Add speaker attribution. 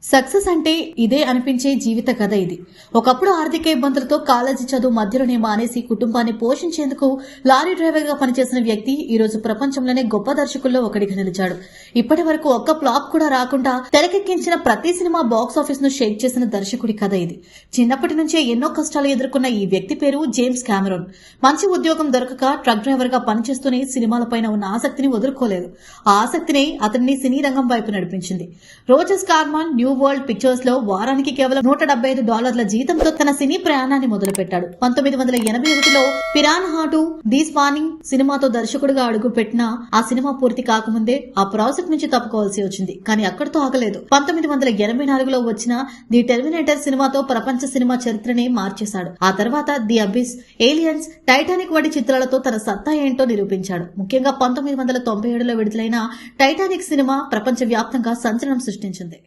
Speaker 1: Success అంటే ఇదే అనిపించే జీవిత కథ ఇది. ఒకప్పుడు ఆర్థిక ఇబ్బందులతో కాలేజీ చదువు మధ్యలోనే మానేసి కుటుంబాన్ని పోషించేందుకు లారీ డ్రైవర్ గా పనిచేసిన వ్యక్తి ఈ రోజు ప్రపంచంలోనే గొప్ప దర్శకుల్లో ఒకటిగా నిలిచాడు. ఇప్పటి వరకు ఒక్క ఫ్లాప్ కూడా రాకుండా తెరకెక్కించిన ప్రతి సినిమా బాక్సాఫీస్ ను షేక్ చేసిన దర్శకుడి కథ ఇది. చిన్నప్పటి నుంచే ఎన్నో కష్టాలు ఎదుర్కొన్న ఈ వ్యక్తి పేరు జేమ్స్ కామెరూన్. మంచి ఉద్యోగం దొరకక ట్రక్ డ్రైవర్ గా పనిచేస్తూనే సినిమాలపైన ఉన్న ఆసక్తిని వదులుకోలేదు. ఆ ఆసక్తిని అతన్ని సినీ రంగం వైపు నడిపించింది. రోజర్స్ కార్మాన్ న్యూ వరల్డ్ పిక్చర్స్ లో వారానికి కేవలం $175 జీతంతో తన సినీ ప్రయాణాన్ని మొదలుపెట్టాడు. 1981లో పిరాన్హా 2 ది స్పానింగ్ సినిమాతో దర్శకుడిగా అడుగుపెట్టిన ఆ సినిమా పూర్తి కాకముందే ఆ ప్రాజెక్ట్ నుంచి తప్పుకోవాల్సి వచ్చింది. కానీ అక్కడితో ఆగలేదు. 1984లో వచ్చిన ది టెర్మినేటర్ సినిమాతో ప్రపంచ సినిమా చరిత్రనే మార్చేశాడు. ఆ తర్వాత ది అబిస్, ఏలియన్స్, టైటానిక్ వంటి చిత్రాలతో తన సత్తా ఏంటో నిరూపించాడు. ముఖ్యంగా 1997లో విడుదలైన టైటానిక్ సినిమా ప్రపంచ వ్యాప్తంగా సంచలనం సృష్టించింది.